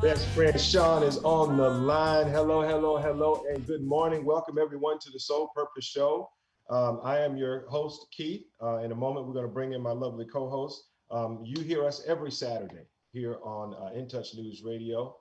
Best friend Sean is on the line. Hello, hello, hello, and good morning. Welcome everyone to the Soul Purpose Show. I am your host, Keith. In a moment, we're going to bring in my lovely co-host. You hear us every Saturday here on In Touch News Radio,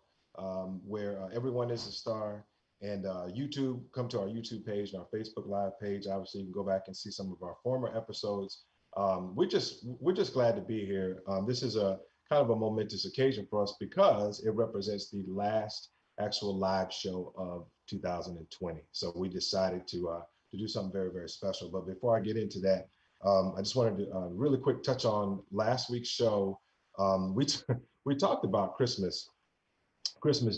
where everyone is a star. And YouTube, come to our YouTube page and our Facebook Live page. Obviously, you can go back and see some of our former episodes. We're just glad to be here. This is a kind of a momentous occasion for us because it represents the last actual live show of 2020. So we decided to do something very, very special. But before I get into that, I just wanted to really quick touch on last week's show. We talked about Christmas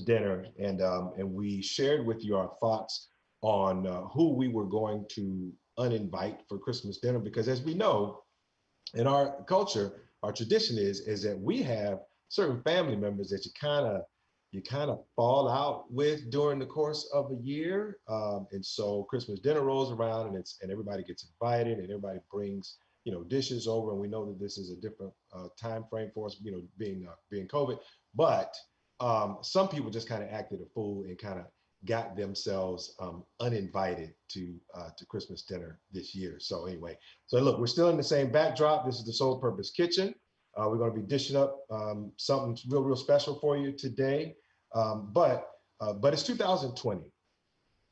dinner, and we shared with you our thoughts on who we were going to uninvite for Christmas dinner, because as we know, in our culture, our tradition is that we have certain family members that you kind of fall out with during the course of a year, and so Christmas dinner rolls around, and everybody gets invited, and everybody brings dishes over, and we know that this is a different time frame for us, being COVID, but some people just kind of acted a fool and kind of got themselves uninvited to Christmas dinner this year. So anyway, so look, we're still in the same backdrop. This is the Soul Purpose Kitchen. We're going to be dishing up something real, real special for you today. But it's 2020,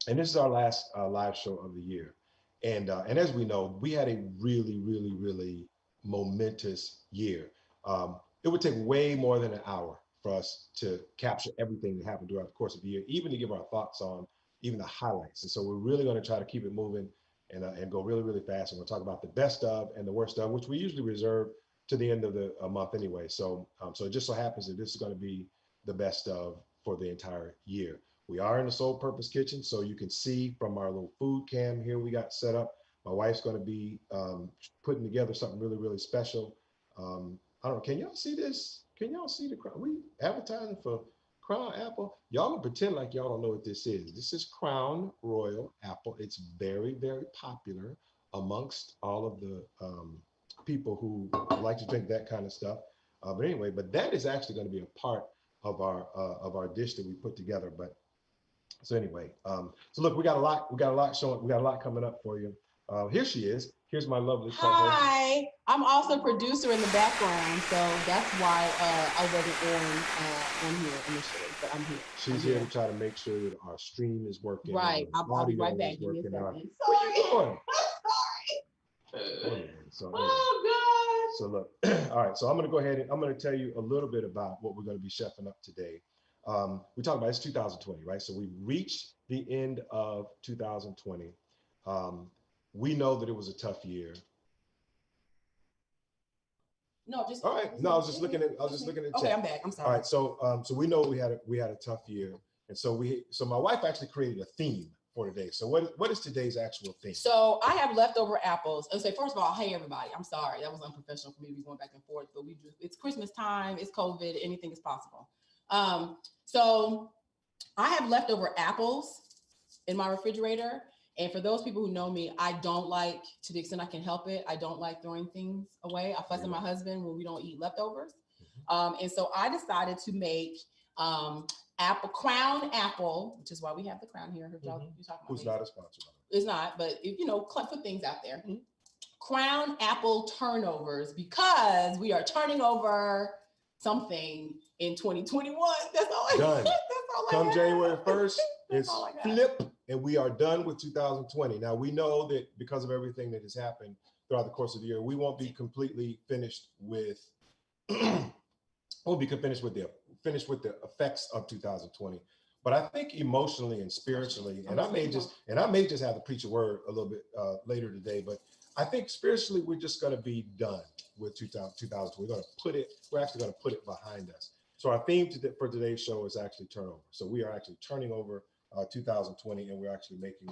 and this is our last live show of the year. And as we know, we had a really, really, really momentous year. It would take way more than an hour for us to capture everything that happened throughout the course of the year, even to give our thoughts on even the highlights. And so we're really going to try to keep it moving and go really, really fast. And we'll talk about the best of and the worst of, which we usually reserve to the end of the month anyway. So it just so happens that this is going to be the best of for the entire year. We are in the Soul Purpose Kitchen, so you can see from our little food cam here we got set up. My wife's going to be putting together something really, really special. I don't know, can y'all see this? Can y'all see the crown? We advertising for Crown Apple. Y'all gonna pretend like y'all don't know what this is. This is Crown Royal Apple. It's very, very popular amongst all of the people who like to drink that kind of stuff. But anyway, but that is actually going to be a part of our dish that we put together. But so anyway, so look, we got a lot showing. We got a lot coming up for you. Here she is. Here's my lovely co-host. Hi, I'm also producer in the background, so that's why I wasn't on here initially, but I'm here. She's here to try to make sure that our stream is working. Right, I'll be right back. Where you Sorry. going? Sorry. So, Oh so look, all right. So I'm going to go ahead and I'm going to tell you a little bit about what we're going to be chefing up today. We talked about it's 2020, right? So we reached the end of 2020. We know that it was a tough year. No, just all right. No, I was just looking at Okay, chat. I'm back. I'm sorry. All right. So we know we had a tough year, and so my wife actually created a theme for today. So what is today's actual theme? So I have leftover apples. And say, first of all, hey everybody, I'm sorry. That was unprofessional for me to be going back and forth, but it's Christmas time, it's COVID, anything is possible. So I have leftover apples in my refrigerator. And for those people who know me, I don't like, to the extent I can help it, I don't like throwing things away. I fuss at my husband when we don't eat leftovers. And so I decided to make Crown Apple, which is why we have the crown here. You talking about Who's not a sponsor? It's not, but put things out there. Mm-hmm. Crown Apple turnovers, because we are turning over something in 2021. That's all I got. Come January 1st, it's flip, and we are done with 2020. Now we know that because of everything that has happened throughout the course of the year, we won't be completely finished with finished with the effects of 2020. But I think emotionally and spiritually, and I may just have to preach a word a little bit later today, but I think spiritually we're just going to be done with 2020. We're actually going to put it behind us. So our theme for today's show is actually turnover. So we are actually turning over 2020, and we're actually making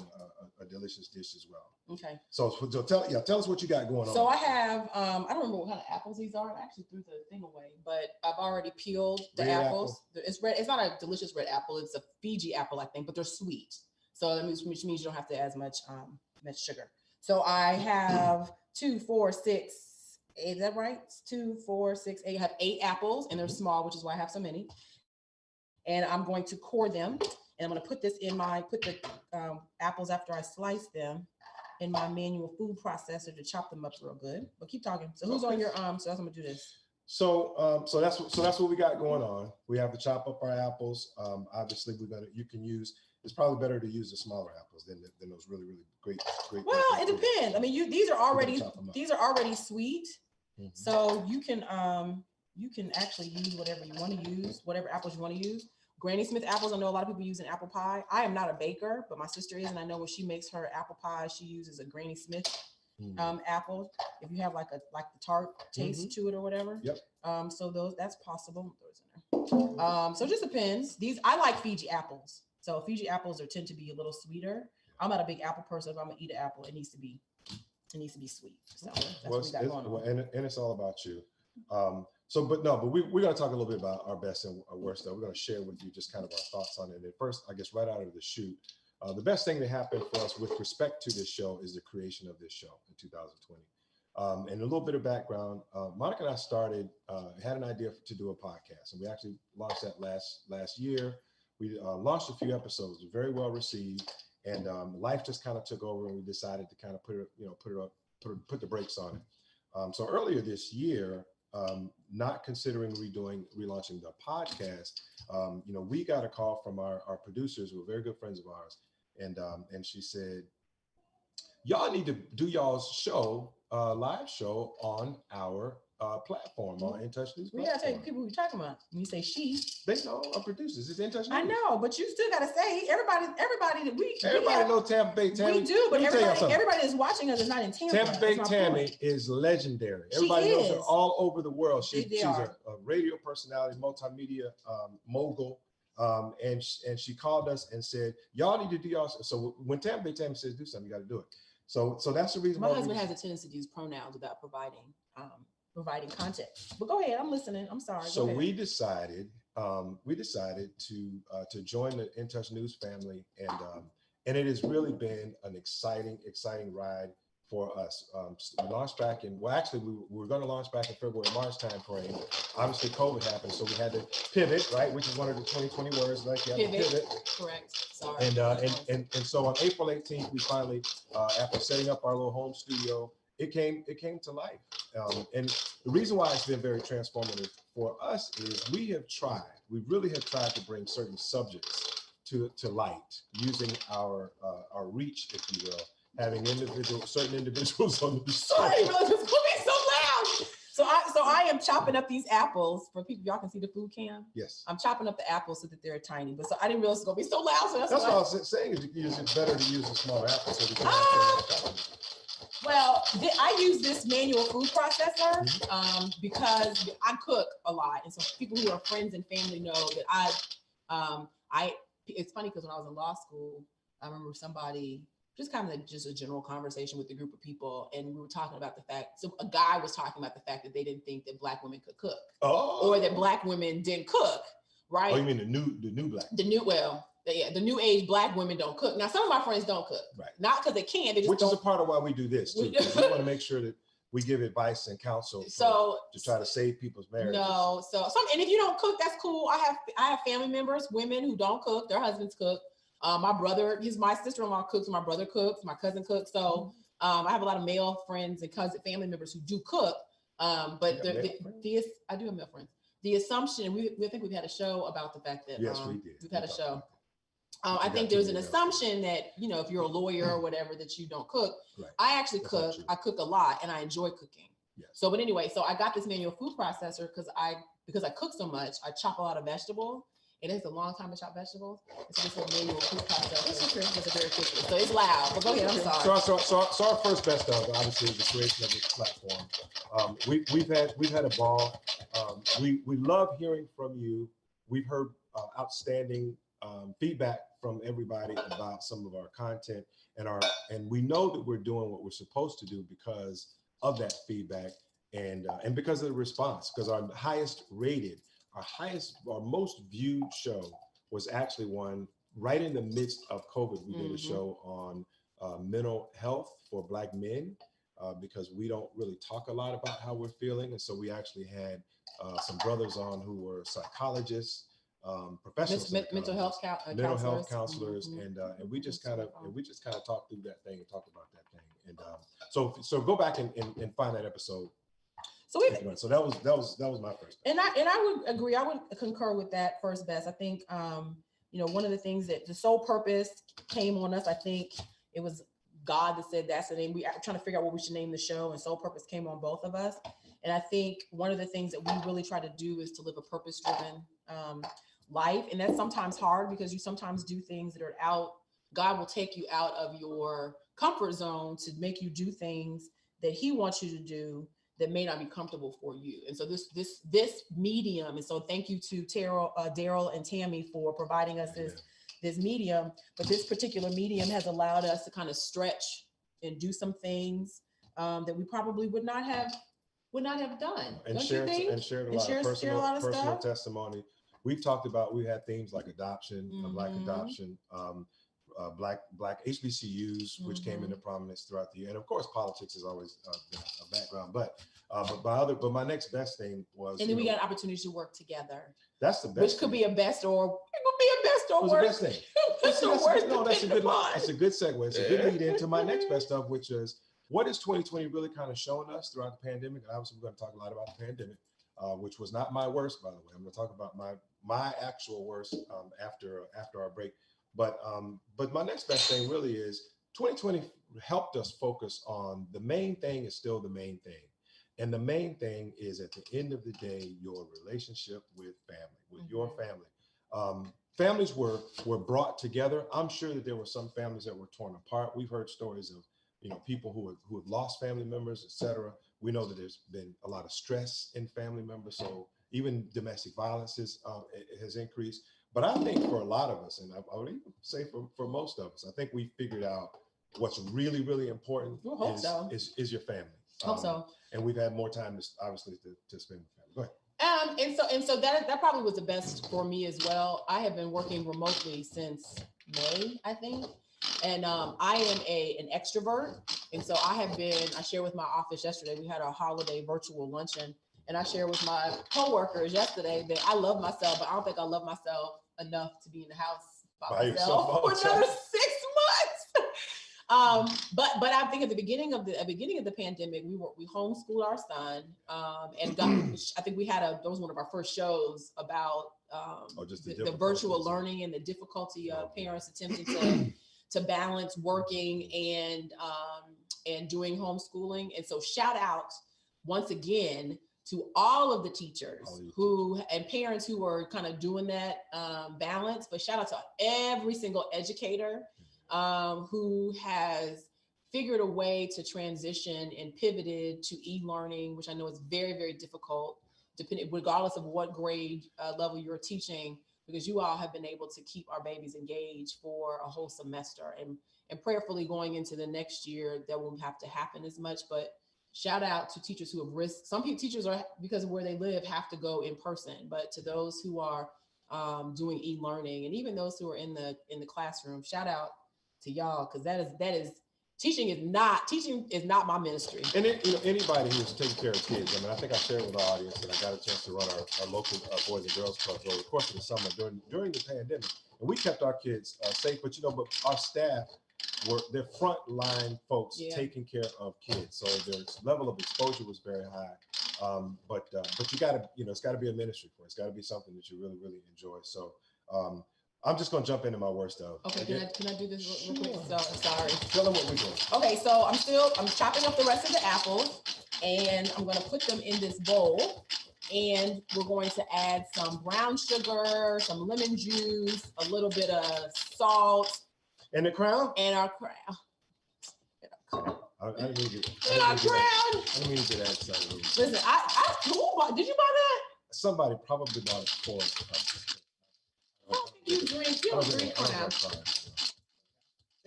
a delicious dish as well. Okay. So tell us what you got going on. So I have, I don't remember what kind of apples these are. I actually threw the thing away, but I've already peeled the red apples. Apple. It's red. It's not a delicious red apple. It's a Fiji apple, I think, but they're sweet. So that means, which means you don't have to add as much sugar. So I have 2, 4, 6, 8. Is that right? 2, 4, 6, 8. I have 8 apples, and they're small, which is why I have so many. and I'm going to core them. And I'm going to put this in put the apples after I slice them in my manual food processor to chop them up real good. But keep talking. So who's on your so that's I'm gonna do this. So that's what we got going on. We have to chop up our apples. Obviously, you can use. It's probably better to use the smaller apples than those really great. Well, it depends. I mean, these are already sweet, so you can actually use whatever you want to use, whatever apples you want to use. Granny Smith apples. I know a lot of people use an apple pie. I am not a baker, but my sister is, and I know when she makes her apple pie, she uses a Granny Smith apple. If you have like the tart taste to it or whatever. Yep. So that's possible. So it just depends. I like Fiji apples. So Fiji apples tend to be a little sweeter. I'm not a big apple person. If I'm gonna eat an apple, it needs to be sweet. So that's what we got going on. And it's all about you. But we're going to talk a little bit about our best and our worst stuff. We're going to share with you just kind of our thoughts on it. And first, I guess right out of the chute, the best thing that happened for us with respect to this show is the creation of this show in 2020. And a little bit of background, Monica and I had an idea to do a podcast, and we actually launched that last year. We launched a few episodes, very well received, and life just kind of took over, and we decided to kind of put the brakes on it. So earlier this year, not considering relaunching the podcast, we got a call from our producers who are very good friends of ours, and she said, y'all need to do y'all's show, live show on our platform, on In Touch News. We gotta tell people who you're talking about. When you say she, they know our producers. It's In Touch News. I know, but you still gotta say everybody know Tampa Bay Tammy. We do, but everybody is watching us is not in Tampa. Tampa Bay Tammy is legendary. Everybody knows her all over the world. She's a radio personality, multimedia mogul. And she called us and said, y'all need to do y'all. So when Tampa Bay Tammy says do something, you got to do it. So that's the reason. My husband has a tendency to use pronouns without providing context. But go ahead, I'm listening. I'm sorry. So we decided to join the In Touch News family, and it has really been an exciting ride for us. We launched back we were going to launch back in February, March time frame. Obviously, COVID happened, so we had to pivot, right? Which is one of the 2020 words, like you have to pivot. Correct. Sorry. And so on April 18th, we finally, after setting up our little home studio, it came to life. And the reason why it's been very transformative for us is we really have tried to bring certain subjects to light using our reach, if you will, having certain individuals on the show. Sorry, bro, it's gonna be so loud. So I am chopping up these apples for people. Y'all can see the food cam. Yes. I'm chopping up the apples so that they're tiny. But so I didn't realize it's gonna be so loud. So that's what I was saying. Is it's better to use a smaller apple so we can. Well, I use this manual food processor because I cook a lot, and so people who are friends and family know that I. It's funny because when I was in law school, I remember somebody just kind of just a general conversation with a group of people, and we were talking about the fact. So a guy was talking about the fact that they didn't think that Black women could cook, or that Black women didn't cook, right? Oh, you mean the new Black? The new age Black women don't cook. Now, some of my friends don't cook, right? Not because they can't. They just Which is a part of why we do this too. We want to make sure that we give advice and counsel to try to save people's marriages. No, and if you don't cook, that's cool. I have family members, women who don't cook. Their husbands cook. My brother, my sister-in-law cooks. My brother cooks. My cousin cooks. So I have a lot of male friends and family members who do cook. But I do have male friends. The assumption, I think we've had a show about the fact that yes, we did. We've had a show. I think there's an assumption that, if you're a lawyer or whatever, that you don't cook. Right. I actually cook. I cook a lot and I enjoy cooking. Yes. So, but anyway, I got this manual food processor because I cook so much. I chop a lot of vegetables. It takes a long time to chop vegetables. So this is a manual food processor. It's very quickly. So it's loud. But go ahead. I'm sorry. So our first best of, obviously, the creation of this platform. We've had a ball. We love hearing from you. We've heard outstanding feedback from everybody about some of our content, and we know that we're doing what we're supposed to do because of that feedback and because of the response. Because our most viewed show was actually one right in the midst of COVID. We did a show on mental health for Black men because we don't really talk a lot about how we're feeling, and so we actually had some brothers on who were psychologists. professional mental health mental health counselors. counselors, and we just kind of talked through that thing and talked about that thing. And so go back and find that episode. So that was my first. And I would agree. I would concur with that first best. I think one of the things that the Soul Purpose came on us. I think it was God that said that's the name. We are trying to figure out what we should name the show, and Soul Purpose came on both of us. And I think one of the things that we really try to do is to live a purpose-driven life. And that's sometimes hard because you sometimes do things that are out. God will take you out of your comfort zone to make you do things that he wants you to do that may not be comfortable for you. And so this medium, and so thank you to Daryl and Tammy for providing us this medium, but this particular medium has allowed us to kind of stretch and do some things that we probably would not have done. And shared a lot of personal testimony. We've talked about, we had themes like adoption, Black adoption, Black HBCUs, which came into prominence throughout the year. And of course, politics is always a background, but my next best thing was, and then we got an opportunity to work together. That's the best, which could be a best or it could be a best or worst. That's a good segue. It's a good lead into my next best of, which is, what is 2020 really kind of showing us throughout the pandemic? And obviously, we're going to talk a lot about the pandemic, which was not my worst, by the way. I'm going to talk about my actual worst after our break. But my next best thing really is 2020 helped us focus on the main thing is still the main thing. And the main thing is, at the end of the day, your relationship with family, with your family. Families were brought together. I'm sure that there were some families that were torn apart. We've heard stories of people who have lost family members, etc. We know that there's been a lot of stress in family members. So even domestic violence has increased. But I think for a lot of us, and I would even say for most of us, I think we figured out what's really, really important is your family. Hope so. And we've had more time, obviously, to spend with family. Go ahead. And so that probably was the best for me as well. I have been working remotely since May, I think. And I am an extrovert. And so I shared with my office yesterday, we had a holiday virtual luncheon. And I shared with my coworkers yesterday that I love myself, but I don't think I love myself enough to be in the house by myself for another 6 months. But I think at the beginning of the pandemic, we homeschooled our son, and I think that was one of our first shows about the virtual learning and the difficulty of parents attempting to balance working and doing homeschooling. And so shout out once again to all of the teachers and parents who are kind of doing that balance, but shout out to every single educator who has figured a way to transition and pivoted to e-learning, which I know is very, very difficult, regardless of what grade level you're teaching, because you all have been able to keep our babies engaged for a whole semester, and prayerfully going into the next year, that won't have to happen as much. But shout out to teachers who have risked. Some teachers are, because of where they live, have to go in person, but to those who are doing e-learning, and even those who are in the classroom, shout out to y'all, because that is teaching is not my ministry. And anybody who's taking care of kids, I mean, I think I shared with our audience that I got a chance to run our local Boys and Girls Club over the course of the summer during the pandemic, and we kept our kids safe. But but our staff they're frontline folks taking care of kids, so their level of exposure was very high. But you got to, it's got to be a ministry for it. It's got to be something that you really, really enjoy. So I'm just going to jump into my worst of. Okay, can I do this real quick? So, sorry. Tell them what we're doing. Okay, so I'm chopping up the rest of the apples, and I'm going to put them in this bowl, and we're going to add some brown sugar, some lemon juice, a little bit of salt. And the crown? And our crown. I didn't mean to. And our crown. I didn't mean to do that. Listen, did you buy that? Somebody probably bought it for us. I don't think you don't drink crown.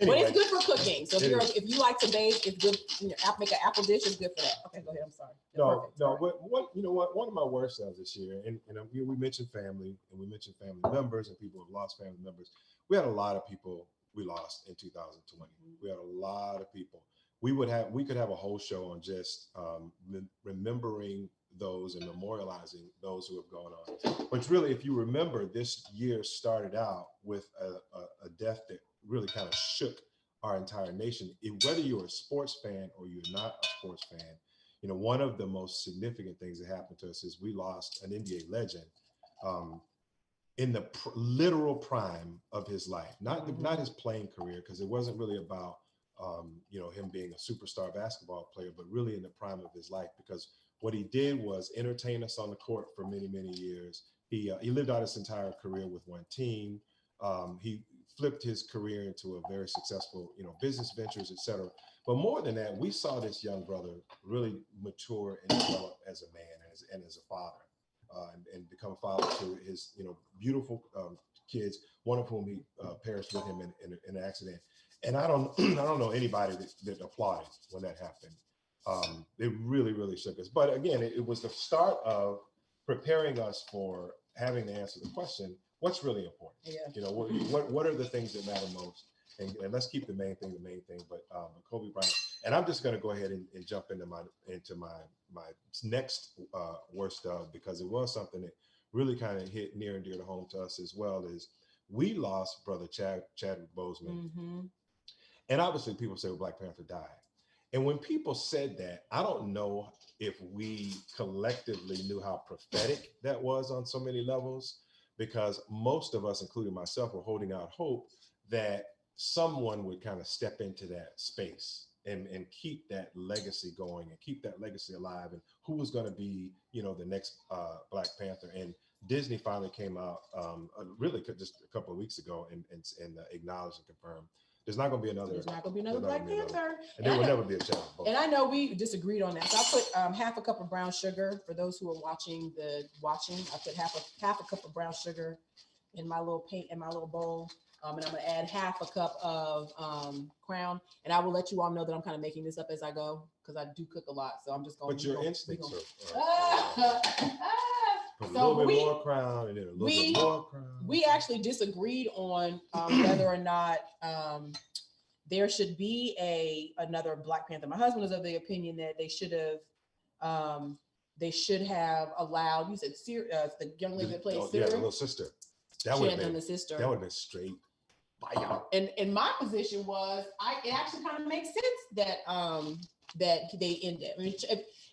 Anyway. But it's good for cooking. So if you like to bake, it's good. Make an apple dish, it's good for that. Okay, go ahead. I'm sorry. One of my worst of this year, and we mentioned family, and we mentioned family members and people who have lost family members. We had a lot of people we lost in 2020. We had a lot of people. We could have a whole show on just remembering those and memorializing those who have gone on. But really, if you remember, this year started out with a death that really kind of shook our entire nation. Whether you're a sports fan or you're not a sports fan, one of the most significant things that happened to us is we lost an NBA legend in the literal prime of his life, not his playing career, because it wasn't really about him being a superstar basketball player, but really in the prime of his life, because what he did was entertain us on the court for many, many years. He lived out his entire career with one team. He flipped his career into a very successful, business ventures, et cetera. But more than that, we saw this young brother really mature and develop as a man and as a father, and become a father to his, beautiful kids, one of whom he perished with him in an accident. And I don't know anybody that applauded when that happened. It really, really shook us. But again, it was the start of preparing us for having to answer the question, what's really important? Yeah. What are the things that matter most? And let's keep the main thing. But Kobe Bryant. And I'm just going to go ahead and jump into my next worst of, because it was something that really kind of hit near and dear to home to us as well. Is we lost brother Chadwick Boseman. Mm-hmm. And obviously people say, well, Black Panther died. And when people said that, I don't know if we collectively knew how prophetic that was on so many levels, because most of us, including myself, were holding out hope that someone would kind of step into that space and keep that legacy going and keep that legacy alive, and who was going to be, the next Black Panther. And Disney finally came out really just a couple of weeks ago and acknowledged and confirmed there's not going to be another Black Panther. And there will never be a Chadwick Boseman. And I know we disagreed on that. So I put half a cup of brown sugar for those who are watching. I put half a cup of brown sugar in my little bowl. And I'm going to add half a cup of Crown. And I will let you all know that I'm kind of making this up as I go, because I do cook a lot. So I'm just going to. But your instincts are. Put a little bit more Crown and then a little bit more Crown. We actually disagreed on whether or not there should be another Black Panther. My husband was of the opinion that they should have allowed. You said the young lady that played Siri. Yeah, the little sister. That would have been the sister. That would have been straight fire. And my position was, it actually kind of makes sense that they ended. I mean,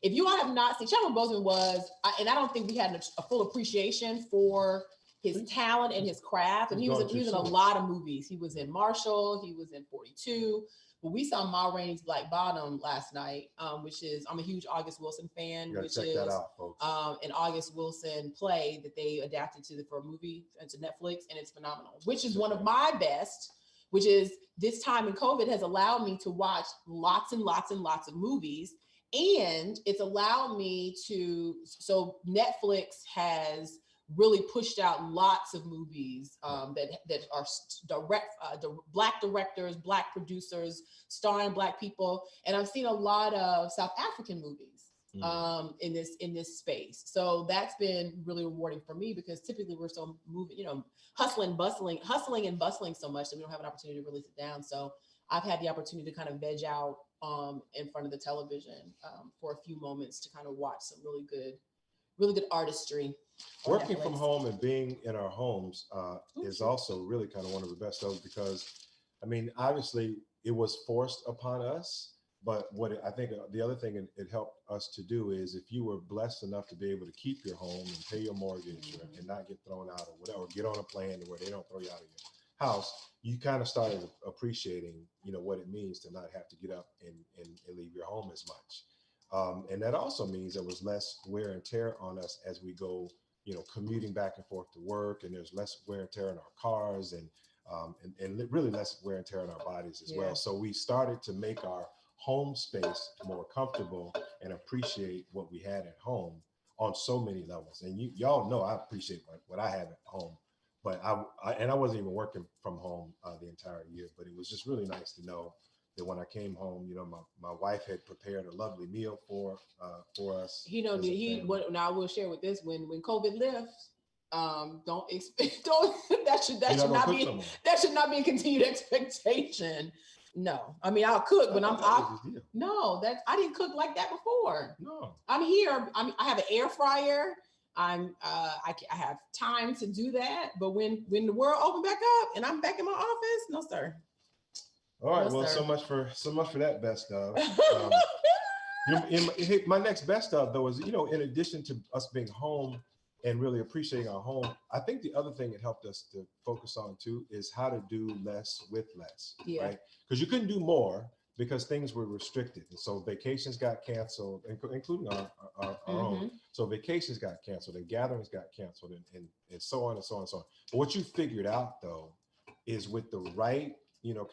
if you all have not seen, Chadwick Boseman was, and I don't think we had a full appreciation for his talent and his craft. And he was in a lot of movies. He was in Marshall. He was in 42. But we saw Ma Rainey's Black Bottom last night, which is, I'm a huge August Wilson fan, which check is that out, folks. An August Wilson play that they adapted for a movie to Netflix, and it's phenomenal, which is one of my best, which is this time in COVID has allowed me to watch lots and lots and lots of movies. And it's allowed me so Netflix has really pushed out lots of movies that are Black directors, Black producers, starring Black people. And I've seen a lot of South African movies in this space. So that's been really rewarding for me, because typically we're so hustling and bustling so much that we don't have an opportunity to really sit down. So I've had the opportunity to kind of veg out in front of the television for a few moments to kind of watch some really good artistry. Working from home and being in our homes is also really kind of one of the best of, because I mean, obviously it was forced upon us, but what I think the other thing it helped us to do is, if you were blessed enough to be able to keep your home and pay your mortgage and not get thrown out or whatever, or get on a plan where they don't throw you out of your house, you kind of started appreciating, what it means to not have to get up and leave your home as much. And that also means there was less wear and tear on us as we go, commuting back and forth to work, and there's less wear and tear in our cars and really less wear and tear on our bodies as well. So we started to make our home space more comfortable and appreciate what we had at home on so many levels. And y'all know I appreciate what I have at home, but I wasn't even working from home the entire year, but it was just really nice to know that when I came home, my wife had prepared a lovely meal for us. Now I will share with this, when COVID lifts, that should not be a continued expectation. No, I mean I'll cook, but I thought that was his deal. no, that I didn't cook like that before. No. I'm here. I have an air fryer. I have time to do that. But when the world opened back up and I'm back in my office, no sir. All right. No, Well, sir. so much for that best of. My next best of though is, in addition to us being home and really appreciating our home, I think the other thing it helped us to focus on too is how to do less with less. Yeah. Right? Because you couldn't do more because things were restricted, and so vacations got canceled, including our own. So vacations got canceled, and gatherings got canceled, and so on and so on and so on. But what you figured out though is with the right,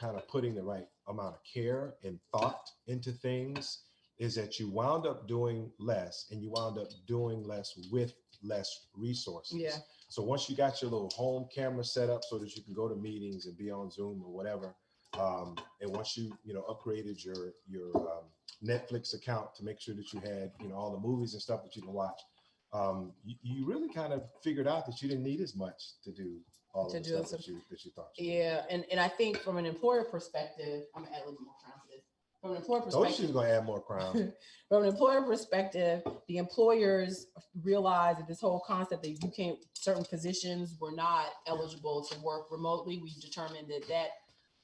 kind of putting the right amount of care and thought into things, is that you wound up doing less, and you wound up doing less with less resources. Yeah. So once you got your little home camera set up so that you can go to meetings and be on Zoom or whatever, and once you upgraded your Netflix account to make sure that you had all the movies and stuff that you can watch, you really kind of figured out that you didn't need as much to do all of the stuff that you thought. Yeah, and I think from an employer perspective, I'm gonna add a little more crown to this. From an employer perspective, she was gonna add more crown. From an employer perspective, the employers realized that this whole concept that you can't, certain positions were not eligible to work remotely. We determined that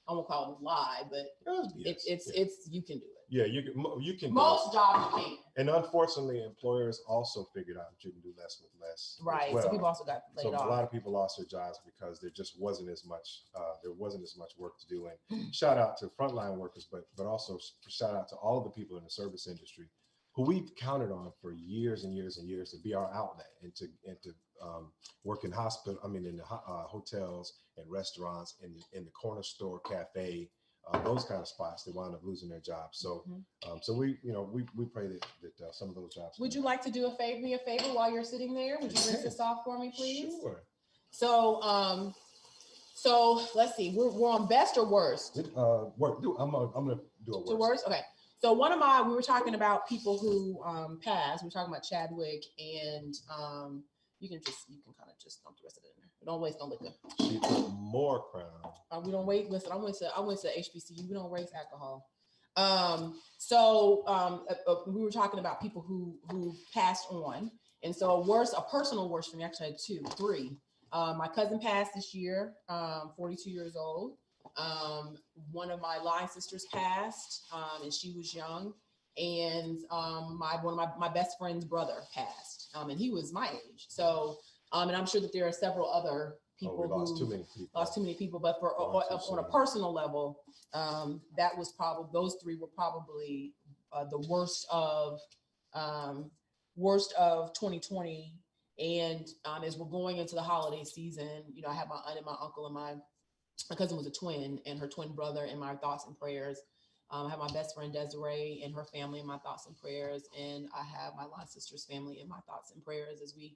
I won't call it a lie, but it's you can do it. Yeah, you can. Most jobs you can. And unfortunately, employers also figured out that you can do less with less. Right. Well. So people also got laid off. A lot of people lost their jobs because there just wasn't as much. There wasn't as much work to do. And shout out to frontline workers, but also shout out to all of the people in the service industry who we've counted on for years and years and years to be our outlet and to work in in the hotels and restaurants, in the corner store, cafe, those kind of spots. They wound up losing their jobs. So, so we pray that some of those jobs. Would you like to do me a favor while you're sitting there? Would you rinse this off for me, please? Sure. So let's see. We're on best or worst. I'm gonna do a worst. To worst. Okay. So we were talking about people who passed. We were talking about Chadwick, and you can kind of just dump the rest of it in there. Don't waste no liquor. She put more crown. We don't wait. Listen, I went to HBCU. We don't waste alcohol. We were talking about people who passed on, and so a personal worst for me. Actually, I had three. My cousin passed this year, 42 years old. One of my line sisters passed, and she was young. And one of my best friend's brother passed, and he was my age. So, and I'm sure that there are several other people who lost too many people. But on a personal level, that was probably, those three were probably the worst of 2020. And as we're going into the holiday season, I have my aunt and my uncle, and my cousin was a twin, and her twin brother in my thoughts and prayers. I have my best friend Desiree and her family in my thoughts and prayers, and I have my line sister's family in my thoughts and prayers as we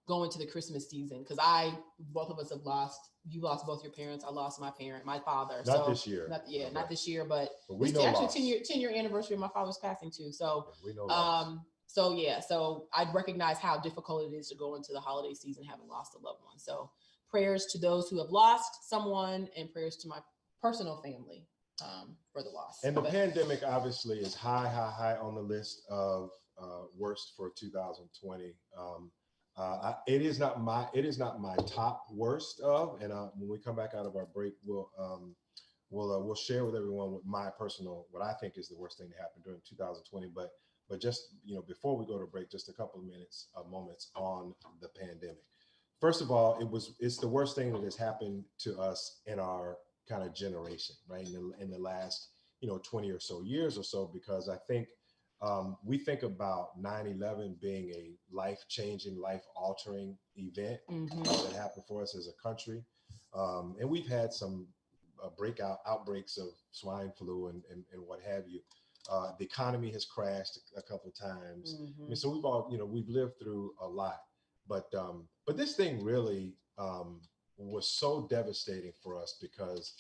go into the Christmas season. Because both of us have you lost both your parents. I lost my father. Not this year. Not this year, but we know actually 10-year anniversary of my father's passing too. So we know so I'd recognize how difficult it is to go into the holiday season having lost a loved one. So prayers to those who have lost someone, and prayers to my personal family for the loss. And the pandemic obviously is high on the list of worst for 2020. It is not my top worst of, and when we come back out of our break, we'll share with everyone what I think is the worst thing that happened during 2020. But just before we go to break, just a couple of moments on the pandemic. First of all, it's the worst thing that has happened to us in our kind of generation, right? In the last 20 or so years or so, because I think we think about 9/11 being a life-changing, life-altering event that happened for us as a country, and we've had some outbreaks of swine flu and what have you. The economy has crashed a couple of times. I mean, so we've lived through a lot, but this thing really was so devastating for us, because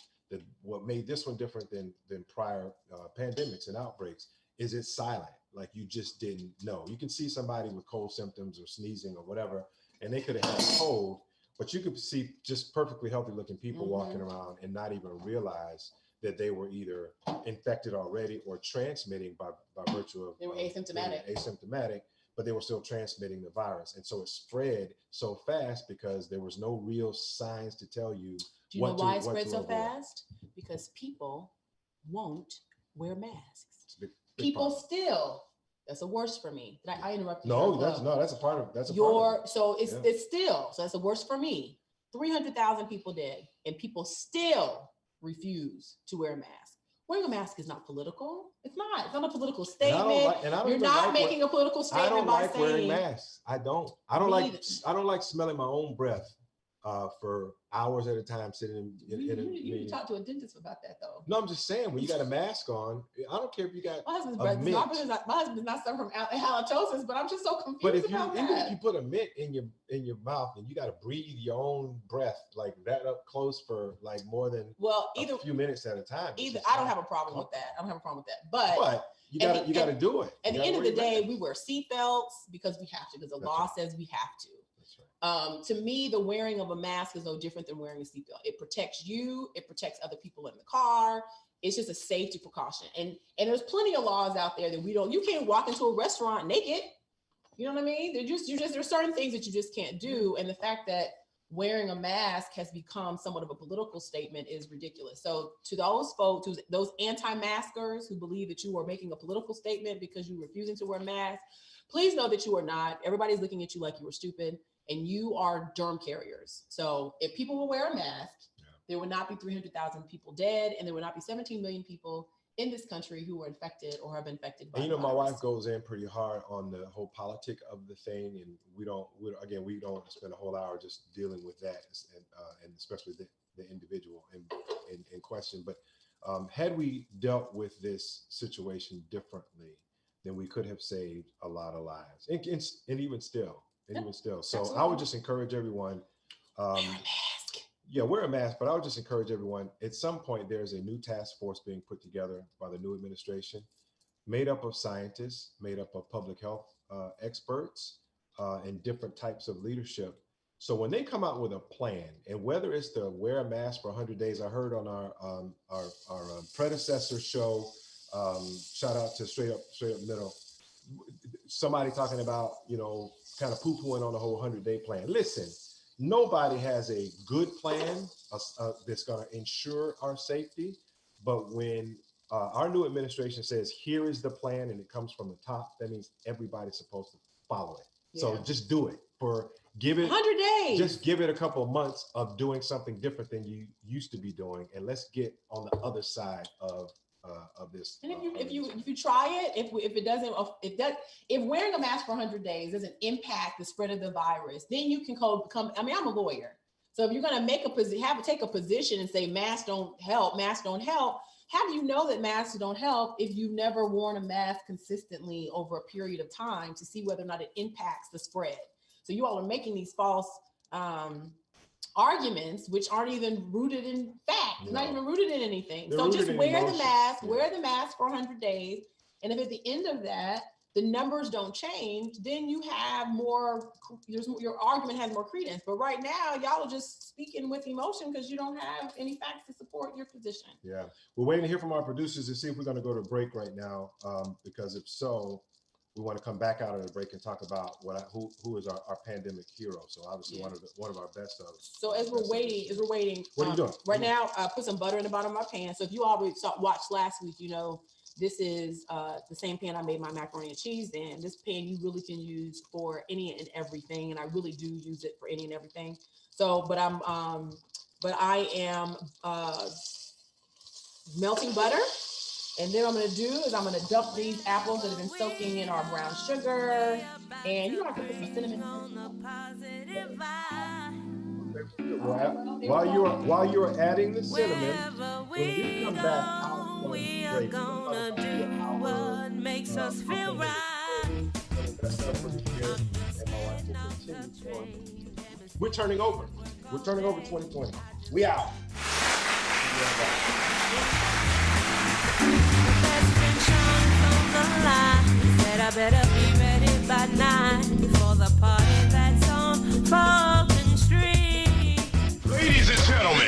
what made this one different than prior pandemics and outbreaks is it's silent. Like, you just didn't know. You can see somebody with cold symptoms or sneezing or whatever, and they could have had a cold, but you could see just perfectly healthy looking people walking around and not even realize that they were either infected already or transmitting by virtue of They were asymptomatic. But they were still transmitting the virus. And so it spread so fast because there was no real signs to tell you. Do you know why it spread so fast? Because people won't wear masks. People still, that's a worst for me. Did I interrupt you? No, that's a part of it. So it's still, so that's a worst for me. 300,000 people dead, and people still refuse to wear a mask. Wearing a mask is not political. It's not a political statement. You're not making a political statement by saying. I don't like wearing masks. I don't like smelling my own breath for hours at a time sitting in you can talk to a dentist about that though. No, I'm just saying, when you got a mask on, I don't care if you got my husband's not suffering from halitosis, but I'm just so confused. But even if you put a mint in your mouth and you got to breathe your own breath like that up close for like more than a few minutes at a time. I don't have a problem with that. But you got to do it. At the end of the day, we wear seatbelts because we have to, because the law says we have to. To me, the wearing of a mask is no different than wearing a seatbelt. It protects you. It protects other people in the car. It's just a safety precaution. And there's plenty of laws out there that you can't walk into a restaurant naked. You know what I mean? There's certain things that you just can't do. And the fact that wearing a mask has become somewhat of a political statement is ridiculous. So to those folks, those anti-maskers who believe that you are making a political statement because you're refusing to wear a mask, please know that you are not. Everybody's looking at you like you were stupid. And you are germ carriers. So if people will wear a mask, there would not be 300,000 people dead, and there would not be 17 million people in this country who are infected or have been infected by the virus. My wife goes in pretty hard on the whole politic of the thing, and we don't spend a whole hour just dealing with that, and especially the individual in question. But had we dealt with this situation differently, then we could have saved a lot of lives, and even still. So absolutely. I would just encourage everyone. Wear a mask. Yeah, wear a mask, but I would just encourage everyone. At some point, there's a new task force being put together by the new administration, made up of scientists, made up of public health experts, and different types of leadership. So when they come out with a plan, and whether it's to wear a mask for 100 days, I heard on our predecessor show, shout out to Straight Up Middle, somebody talking about, kind of poo-pooing on the whole 100-day plan. Listen, nobody has a good plan that's going to ensure our safety. But when our new administration says, here is the plan, and it comes from the top, that means everybody's supposed to follow it. Yeah. So just do it. Give it 100 days. Just give it a couple of months of doing something different than you used to be doing. And let's get on the other side of this. And if you try it, if wearing a mask for 100 days doesn't impact the spread of the virus, then you can become. I mean, I'm a lawyer, so if you're going to take a position and say masks don't help, how do you know that masks don't help if you've never worn a mask consistently over a period of time to see whether or not it impacts the spread? So you all are making these false arguments which aren't even rooted in fact, not even rooted in anything. So just wear the mask, wear the mask for 100 days. And if at the end of that, the numbers don't change, then you have your argument has more credence. But right now, y'all are just speaking with emotion because you don't have any facts to support your position. Yeah, we're waiting to hear from our producers to see if we're going to go to break right now, because if so, we want to come back out of the break and talk about who is our pandemic hero. So obviously one of our best of. So as we're waiting, what are you doing? Right now, I put some butter in the bottom of my pan. So if you already watched last week, this is the same pan I made my macaroni and cheese in. This pan you really can use for any and everything, and I really do use it for any and everything. So, but I am melting butter. And then what I'm going to do is I'm going to dump these apples that have been soaking in our brown sugar. And you have to put some cinnamon. While you are adding the cinnamon, when we come back, we are going to do what makes us feel right. We're turning over 2020. We out. I better be ready by 9 for the party that's on Fulton Street. Ladies and gentlemen,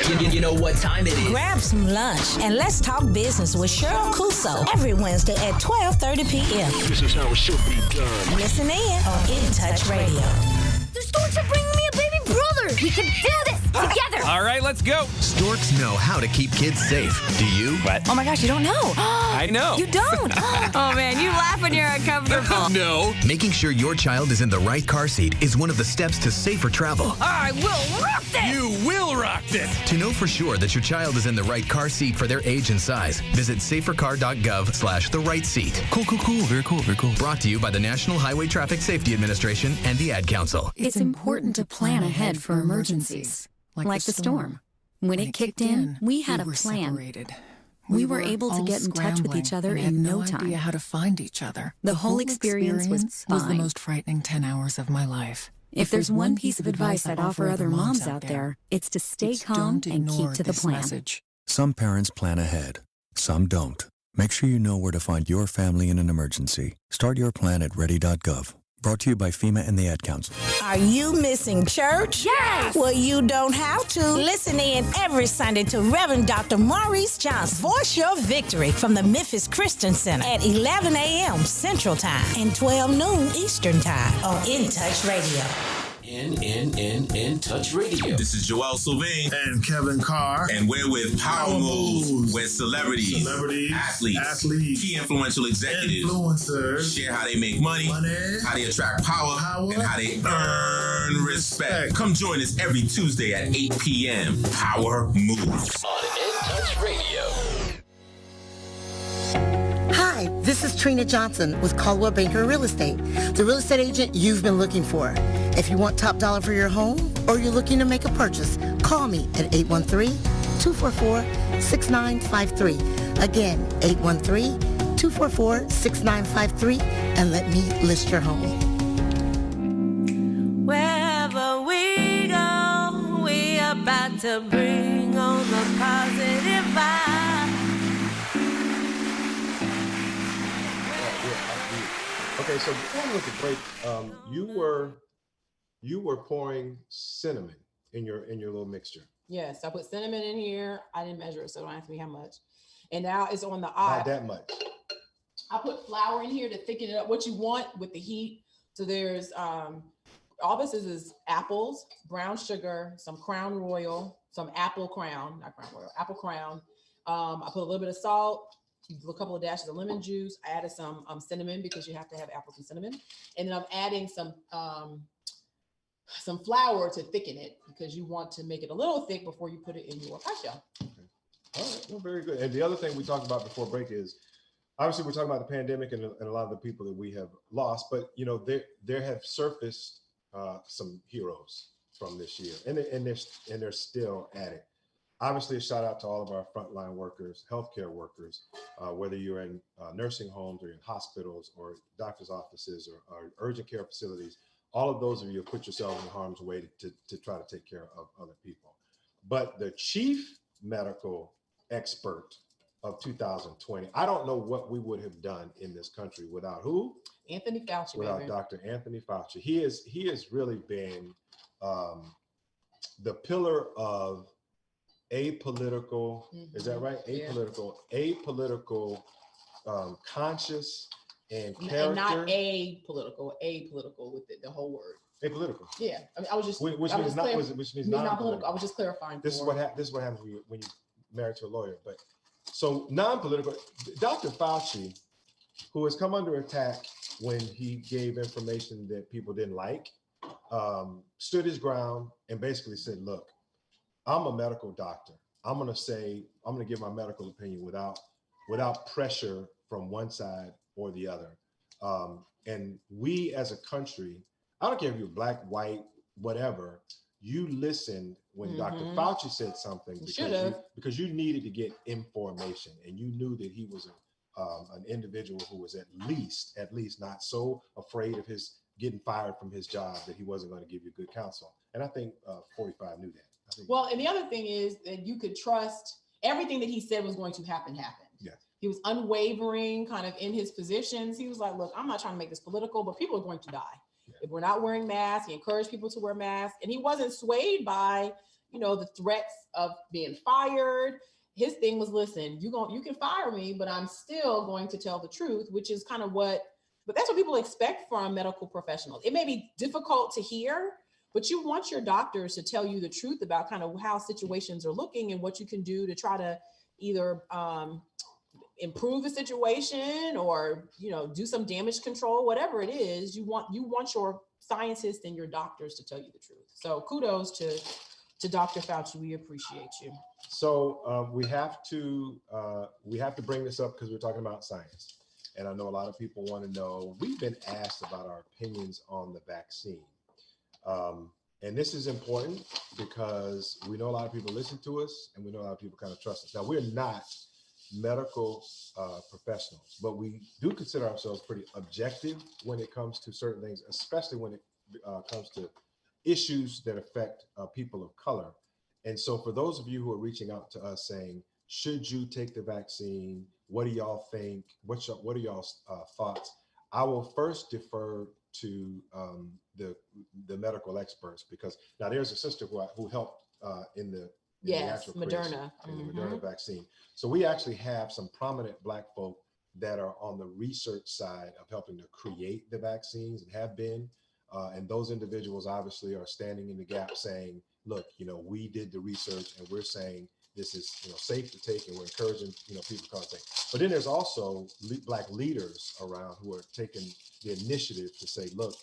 know what time it is. Grab some lunch and let's talk business with Cheryl Cuso every Wednesday at 12:30 p.m. This is how it should be done. Listen in on In Touch Radio. The Storks are bringing me a baby brother. We can do this together. All right, let's go. Storks know how to keep kids safe. Do you? What? Oh my gosh, you don't know. I know. You don't. Oh man, you laugh when you're uncomfortable. No. Making sure your child is in the right car seat is one of the steps to safer travel. I will rock this. You will rock this. To know for sure that your child is in the right car seat for their age and size, visit safercar.gov/the right seat. Cool. Very cool. Brought to you by the National Highway Traffic Safety Administration and the Ad Council. It's important to plan ahead for emergencies, like the storm. When it kicked in, we had a plan. We were able to get in touch with each other in no time. How to find each other. The whole experience was the fine. most frightening 10 hours of my life. If there's one piece of advice I'd offer other moms out there, it's to stay calm and keep to the plan. Some parents plan ahead, some don't. Make sure you know where to find your family in an emergency. Start your plan at ready.gov. Brought to you by FEMA and the Ad Council. Are you missing church? Yes! Well, you don't have to. Listen in every Sunday to Reverend Dr. Maurice Johnson. Voice your victory from the Memphis Christian Center at 11 a.m. Central Time and 12 noon Eastern Time on In Touch Radio. In Touch Radio. This is Joel Sylvain and Kevin Carr, and we're with Power Moves, where celebrities, athletes, key influential executives, influencers share how they make money, how they attract power, and how they earn respect. Come join us every Tuesday at 8 p.m. Power Moves On In Touch Radio. Hi, this is Trina Johnson with Caldwell Banker Real Estate, the real estate agent you've been looking for. If you want top dollar for your home or you're looking to make a purchase, call me at 813-244-6953. Again, 813-244-6953 and let me list your home. Wherever we go, we about to bring on the positive vibe. Okay, so before we went to break, you were pouring cinnamon in your little mixture. Yes, I put cinnamon in here. I didn't measure it, so don't ask me how much. And now it's on the eye. Not that much. I put flour in here to thicken it up. What you want with the heat. So there's all this is apples, brown sugar, some Crown Royal, some apple crown, not Crown Royal, apple crown. I put a little bit of salt, a couple of dashes of lemon juice. I added some cinnamon because you have to have apples and cinnamon. And then I'm adding some flour to thicken it because you want to make it a little thick before you put it in your pie shell. Okay. All right, well, very good. And the other thing we talked about before break is, obviously we're talking about the pandemic and a lot of the people that we have lost, but you know, there have surfaced some heroes from this year and they're still at it. Obviously, a shout out to all of our frontline workers, healthcare workers, whether you're in nursing homes or in hospitals or doctor's offices or urgent care facilities. All of those of you have put yourselves in harm's way to try to take care of other people. But the chief medical expert of 2020, I don't know what we would have done in this country without who? Anthony Fauci. Without baby. Dr. Anthony Fauci. He has really been the pillar of apolitical, is that right? Apolitical, conscious and character. And not apolitical with it, the whole word. Apolitical. Yeah, I mean, I was just which means non-political. I was just clarifying. This is what happens when you're married to a lawyer. But so non-political, Dr. Fauci, who has come under attack when he gave information that people didn't like, stood his ground and basically said, "Look, I'm a medical doctor. I'm going to give my medical opinion without pressure from one side or the other." And we as a country, I don't care if you're black, white, whatever, you listened when Dr. Fauci said something because you needed to get information and you knew that he was an individual who was at least not so afraid of his getting fired from his job that he wasn't going to give you good counsel. And I think 45 knew that. Well, and the other thing is that you could trust everything that he said was going to happen happened. Yes. He was unwavering kind of in his positions. He was like, look, I'm not trying to make this political, but people are going to die. Yeah. If we're not wearing masks, he encouraged people to wear masks. And he wasn't swayed by, the threats of being fired. His thing was, listen, you can fire me, but I'm still going to tell the truth, which is kind of but that's what people expect from medical professionals. It may be difficult to hear, but you want your doctors to tell you the truth about kind of how situations are looking and what you can do to try to either improve the situation or, do some damage control, whatever it is. You want your scientists and your doctors to tell you the truth. So kudos to Dr. Fauci. We appreciate you. So we have to bring this up because we're talking about science. And I know a lot of people want to know, we've been asked about our opinions on the vaccine. And this is important because we know a lot of people listen to us and we know a lot of people kind of trust us. Now, we're not medical professionals, but we do consider ourselves pretty objective when it comes to certain things, especially when it comes to issues that affect people of color. And so for those of you who are reaching out to us saying, should you take the vaccine? What do y'all think? What are y'all's thoughts? I will first defer to the medical experts, because now there's a sister who helped in the actual Moderna, in the Moderna vaccine. So we actually have some prominent Black folk that are on the research side of helping to create the vaccines and have been. And those individuals obviously are standing in the gap saying, look, we did the research and we're saying this is safe to take, and we're encouraging people to come and take. But then there's also Black leaders around who are taking the initiative to say, look,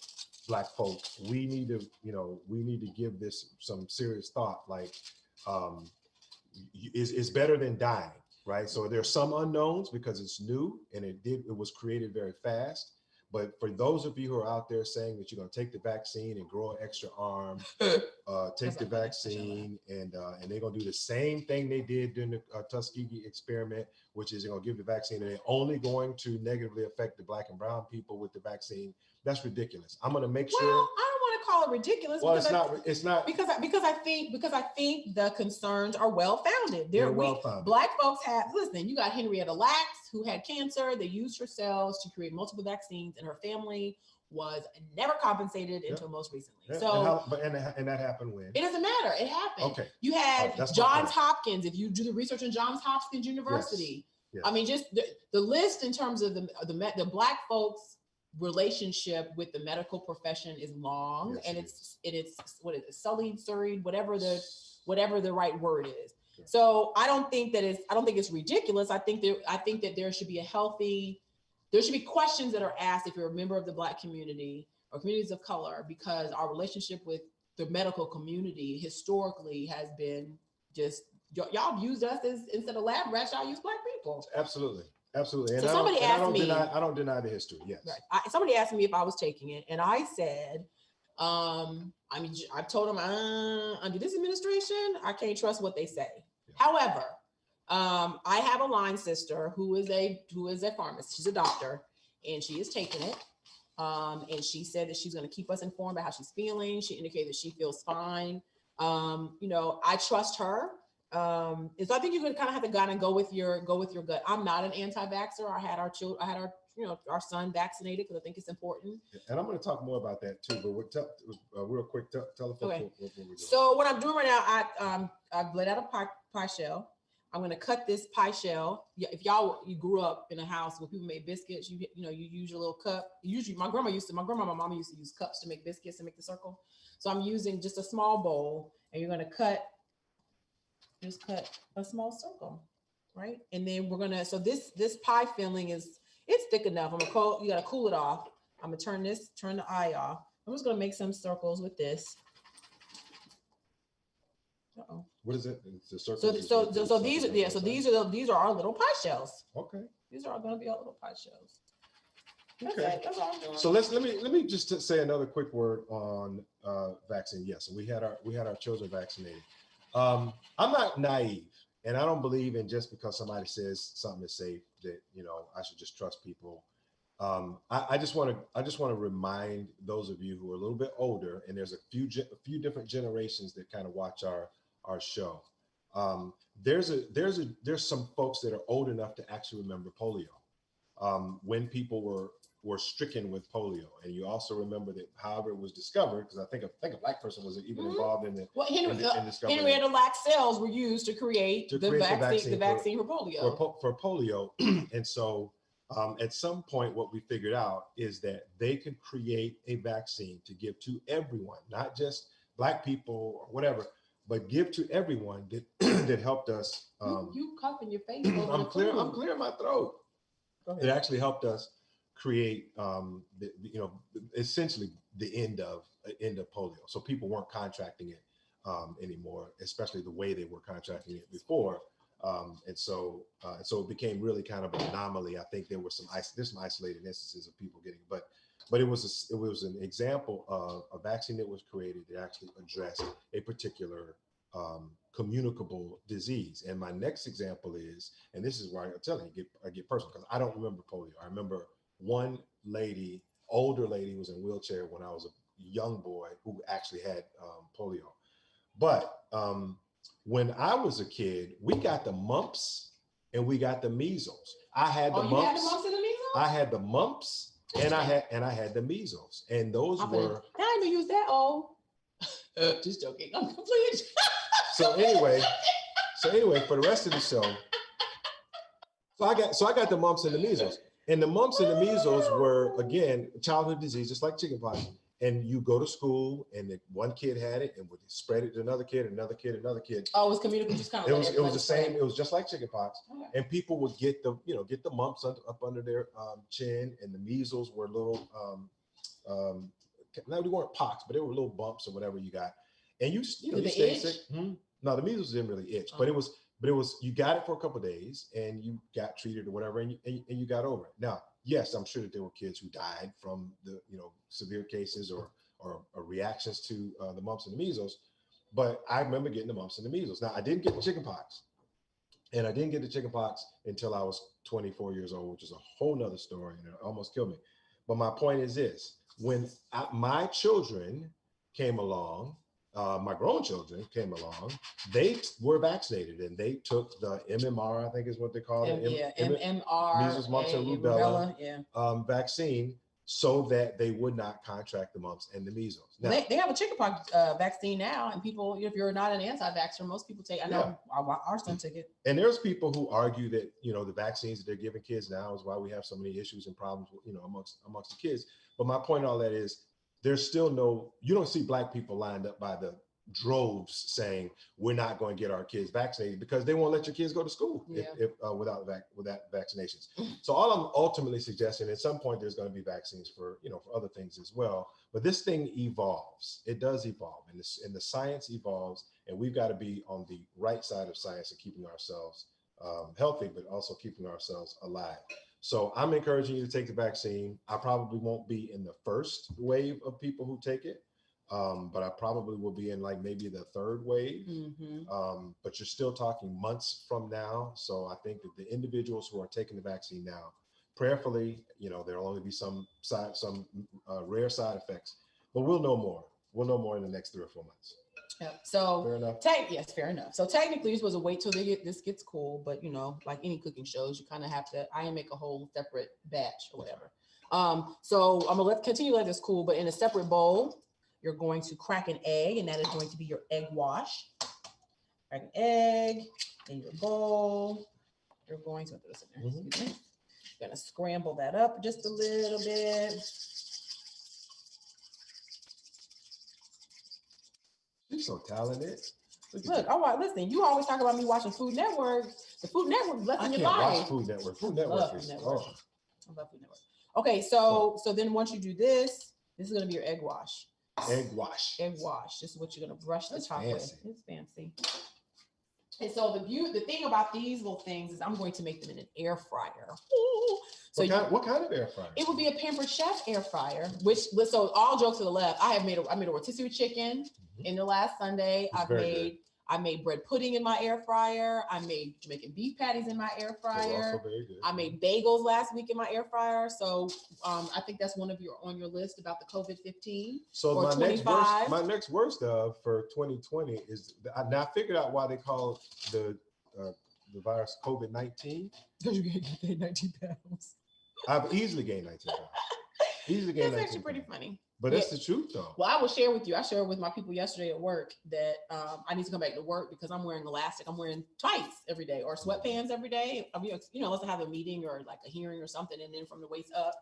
Black folk, we need to give this some serious thought. Like, is better than dying, right? So there's some unknowns because it's new and it was created very fast. But for those of you who are out there saying that you're going to take the vaccine and grow an extra arm, take the vaccine and they're going to do the same thing they did during the Tuskegee experiment, which is they're going to give the vaccine and they're only going to negatively affect the Black and brown people with the vaccine. That's ridiculous. I'm going to make sure. I don't want to call it ridiculous. Well, it's not because I think the concerns are well founded. They're well founded. Black folks listen. You got Henrietta Lacks, who had cancer. They used her cells to create multiple vaccines, and her family was never compensated until most recently. Yeah. So, and that happened when? It doesn't matter. It happened. Okay. You had Johns Hopkins. If you do the research in Johns Hopkins University, yes. I mean, just the list in terms of the Black folks' relationship with the medical profession is long, and it's what is it, sullied, whatever the right word is. Sure. So I don't think it's ridiculous. I think that there should be questions that are asked if you're a member of the Black community or communities of color, because our relationship with the medical community historically has been just, y'all used us as, instead of lab rats, y'all use Black people. Absolutely. Absolutely. And so somebody asked me. I don't deny the history. Yes. Right. Somebody asked me if I was taking it, and I said, I told them under this administration, I can't trust what they say. Yeah. However, I have a line sister who is a pharmacist. She's a doctor, and she is taking it. And she said that she's going to keep us informed about how she's feeling. She indicated that she feels fine. I trust her. And so I think you're going to kind of have to go with your gut. I'm not an anti-vaxxer. I had our son vaccinated because I think it's important. And I'm going to talk more about that too. But real quick, tell the folks what we're doing. So what I'm doing right now, I've laid out a pie shell. I'm going to cut this pie shell. If you grew up in a house where people made biscuits, you use your little cup. Usually, my mama used to use cups to make biscuits and make the circle. So I'm using just a small bowl, and you're going to cut a small circle, right? And then we're gonna, so this pie filling it's thick enough. You gotta cool it off. I'm gonna turn the eye off. I'm just gonna make some circles with this. Uh-oh. What is it? It's a circle. So these are our little pie shells. Okay. These are going to be our little pie shells. Okay. That's all I'm doing. So let me just say another quick word on vaccine. Yes, we had our children vaccinated. I'm not naive, and I don't believe in just because somebody says something is safe that I should just trust people. I just want to remind those of you who are a little bit older, and there's a few different generations that kind of watch our show. There's some folks that are old enough to actually remember polio. When people were were stricken with polio. And you also remember that however it was discovered, because I think a black person was even involved in the discovery. Henrietta Lacks cells were used to create the vaccine for polio. For polio. And so at some point, what we figured out is that they could create a vaccine to give to everyone, not just black people or whatever, but give to everyone that that helped us. You coughing your face. I'm clearing my throat. It actually helped us create, essentially the end of polio. So people weren't contracting it anymore, especially the way they were contracting it before. And so it became really kind of an anomaly. I think there's some isolated instances of people getting, but it was an example of a vaccine that was created that actually addressed a particular communicable disease. And my next example is, and this is where I'm telling you, I get personal because I don't remember polio. I remember one lady, older lady, was in a wheelchair when I was a young boy who actually had polio. But when I was a kid, we got the mumps and we got the measles. I had the mumps. You had the mumps and the measles? I had the mumps and I had the measles. And those were. I didn't even use that old. Just joking. I'm completely. So anyway, for the rest of the show, so I got the mumps and the measles. And the mumps and the measles were, again, childhood disease, just like chickenpox. And you go to school, and one kid had it, and would spread it to another kid, another kid, another kid. Oh, it was communicable, just kind of. It was the same. It was just like chickenpox, and people would get the mumps up under their chin, and the measles were little. No, they weren't pox, but they were little bumps or whatever you got, and you stayed sick. No, the measles didn't really itch, but it was you got it for a couple of days, and you got treated or whatever, and you got over it. Now, yes, I'm sure that there were kids who died from the severe cases or reactions to the mumps and the measles, but I remember getting the mumps and the measles. Now, I didn't get the chickenpox, and I didn't get the chickenpox until I was 24 years old, which is a whole nother story, and it almost killed me. But my point is this: when my children came along, my grown children came along, they were vaccinated and they took the MMR, I think is what they call it. MMR, measles, mumps, and rubella vaccine, so that they would not contract the mumps and the measles. Now, they have a chickenpox vaccine now, and people, if you're not an anti-vaxxer, most people take. I know our son took it. And there's people who argue that the vaccines that they're giving kids now is why we have so many issues and problems, amongst the kids. But my point in all that is, there's still you don't see black people lined up by the droves saying we're not going to get our kids vaccinated, because they won't let your kids go to school without vaccinations. So all I'm ultimately suggesting, at some point there's going to be vaccines for other things as well. But this thing evolves. It does evolve, and the science evolves, and we've got to be on the right side of science and keeping ourselves healthy, but also keeping ourselves alive. So I'm encouraging you to take the vaccine. I probably won't be in the first wave of people who take it, but I probably will be in maybe the third wave. But you're still talking months from now. So I think that the individuals who are taking the vaccine now, prayerfully, there'll only be some rare side effects, but we'll know more. We'll know more in the next 3 or 4 months. Yep. So fair enough. Yes, fair enough. So technically, you're supposed to wait till this gets cool, but like any cooking shows, you kind of have to. I make a whole separate batch or whatever. So I'm gonna continue let this cool, but in a separate bowl, you're going to crack an egg, and that is going to be your egg wash. Crack an egg in your bowl. You're going to put this in there. Excuse me. You're gonna scramble that up just a little bit. You're so talented. Look, listen, you always talk about me watching Food Network. The Food Network blessing your life. I can't watch Food Network. Food Network is, I love Food Network. Okay, so then once you do this is going to be your egg wash. Egg wash. Egg wash. This is what you're going to brush the top with. It's fancy. And so the thing about these little things is I'm going to make them in an air fryer. Ooh. So what kind of air fryer? It would be a Pampered Chef air fryer, so all jokes to the left, I made a rotisserie chicken in the last Sunday. I made bread pudding in my air fryer. I made Jamaican beef patties in my air fryer. Also very good. I made bagels last week in my air fryer. So I think that's one of on your list about the COVID-15. So my next worst for 2020 is I figured out why they call the virus COVID-19. Because you're gonna get 19 pounds. I've easily gained 19 pounds. Easily gained 19 That's actually pounds. pretty funny. But that's the truth, though. Well, I will share with you. I shared with my people yesterday at work that I need to come back to work because I'm wearing elastic. I'm wearing tights every day or sweatpants every day. You know, unless I have a meeting or like a hearing or something, and then from the waist up,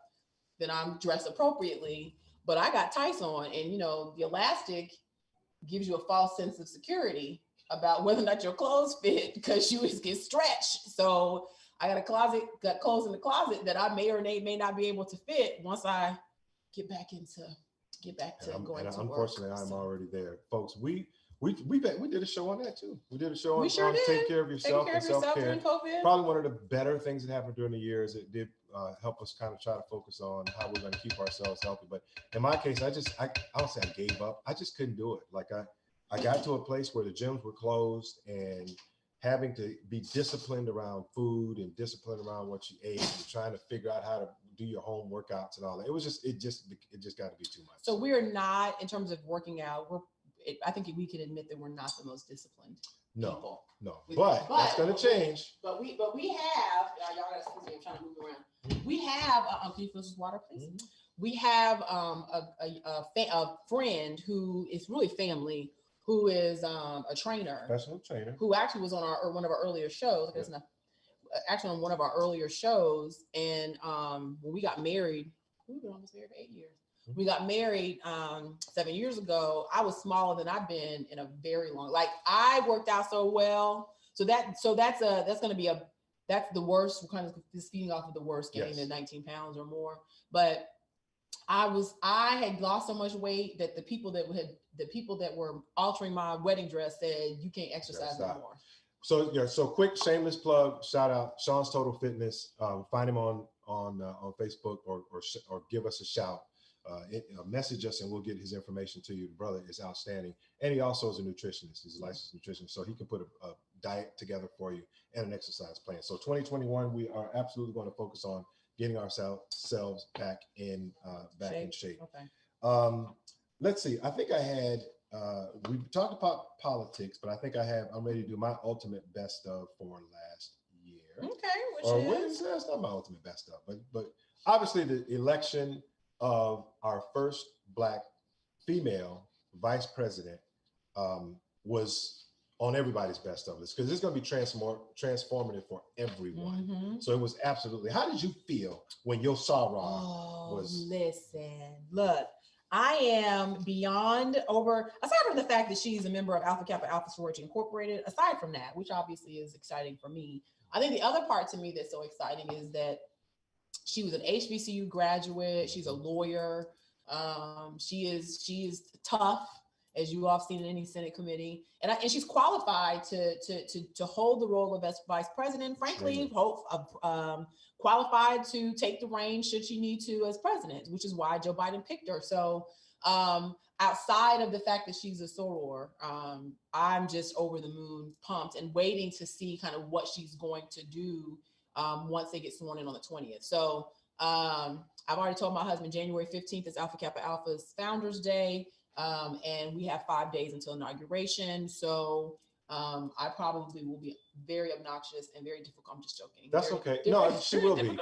then I'm dressed appropriately. But I got tights on, and you know, the elastic gives you a false sense of security about whether or not your clothes fit because you just get stretched. So I got clothes in the closet that I may or may not be able to fit once I get back to going to work. Unfortunately, I'm already there, folks. We did a show on that too. We did a show on sure take care of yourself and self-care. during COVID. Probably one of the better things that happened during the year is it did help us kind of try to focus on how we're going to keep ourselves healthy. But in my case, I don't say I gave up. I just couldn't do it. Like I got to a place where the gyms were closed and having to be disciplined around food and disciplined around what you ate and trying to figure out how to do your home workouts and all that. It just got to be too much. So we're not, in terms of working out, I think we can admit that we're not the most disciplined people. No, but that's going to change. But we have, y'all gotta excuse me, I'm trying to move around. We have, can you fill this water, please? Mm-hmm. We have a friend who is really family, who is a trainer. Professional trainer. Who actually was on one of our earlier shows. Actually on one of our earlier shows. And when we got married, we've been almost married for 8 years. We got married 7 years ago. I was smaller than I've been in a very long. Like I worked out so well. That's the worst. We're kind of just feeding off of the worst, gaining the 19 pounds or more. But I had lost so much weight that the people that were altering my wedding dress said you can't exercise no more. So quick shameless plug, shout out Sean's Total Fitness. Find him on Facebook or give us a shout. Message us and we'll get his information to you. The brother is outstanding. And he also is a nutritionist. He's a licensed nutritionist. So he can put a diet together for you and an exercise plan. So 2021, we are absolutely going to focus on getting ourselves back in shape. Okay. Let's see. I think I had, we talked about politics, but I think I'm ready to do my ultimate best of for last year. Okay. That's not my ultimate best of, but obviously the election of our first Black female vice president was on everybody's best of list because it's going to be transformative for everyone. Mm-hmm. So it was absolutely. How did you feel when your soror was? Listen, look, I am beyond over. Aside from the fact that she's a member of Alpha Kappa Alpha Sorority Incorporated, aside from that, which obviously is exciting for me, I think the other part to me that's so exciting is that she was an HBCU graduate. She's a lawyer. She is tough, as you all have seen in any Senate committee, and she's qualified to hold the role of as vice president. Frankly, qualified to take the reins should she need to as president, which is why Joe Biden picked her. So, outside of the fact that she's a soror, I'm just over the moon pumped and waiting to see kind of what she's going to do. Once they get sworn in on the 20th. So I've already told my husband January 15th is Alpha Kappa Alpha's Founders Day. And we have 5 days until inauguration. So I probably will be very obnoxious and very difficult. I'm just joking. That's okay. No, she will be.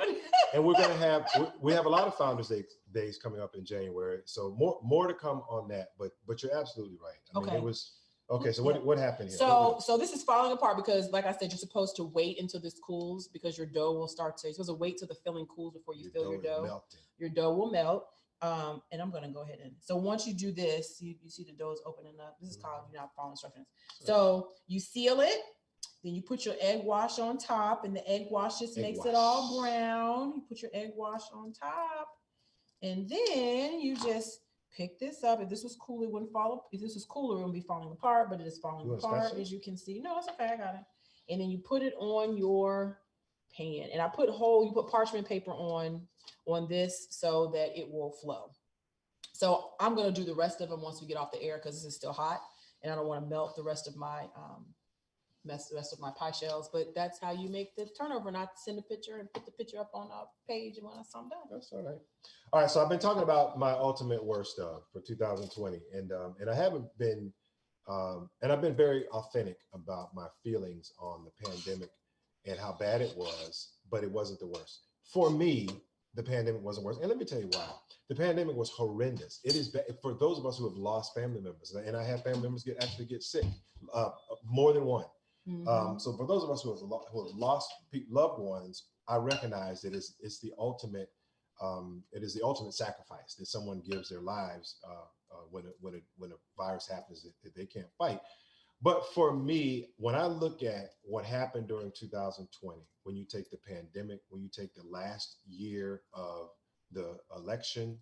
And we're going to we have a lot of Founders Days coming up in January. So more to come on that. But you're absolutely right. I mean, it was. Okay, so what happened here? So this is falling apart because, like I said, you're supposed to wait until this cools because your dough will start to. You're supposed to wait till the filling cools before you fill your dough. Your dough will melt. And I'm gonna go ahead and so once you do this, you see the dough is opening up. This is called you're not following instructions. So you seal it, then you put your egg wash on top, and the egg wash just makes it all brown. You put your egg wash on top, and then you just pick this up. If this was cool, it wouldn't fall. If this was cooler, it wouldn't be falling apart, but it is falling apart, as you can see. No, it's okay, I got it. And then you put it on your pan. And you put parchment paper on this so that it will flow. So I'm gonna do the rest of them once we get off the air because this is still hot and I don't want to melt the rest of my pie shells, but that's how you make the turnover, not send a picture and put the picture up on a page and when I'm done. That's all right. All right, so I've been talking about my ultimate worst for 2020, and I haven't been, and I've been very authentic about my feelings on the pandemic and how bad it was, but it wasn't the worst. For me, the pandemic wasn't worse. And let me tell you why. The pandemic was horrendous. It is for those of us who have lost family members, and I have family members actually get sick, more than one. So for those of us who have lost loved ones, I recognize that it's the ultimate. It is the ultimate sacrifice that someone gives their lives when a virus happens that they can't fight. But for me, when I look at what happened during 2020, when you take the pandemic, when you take the last year of the election,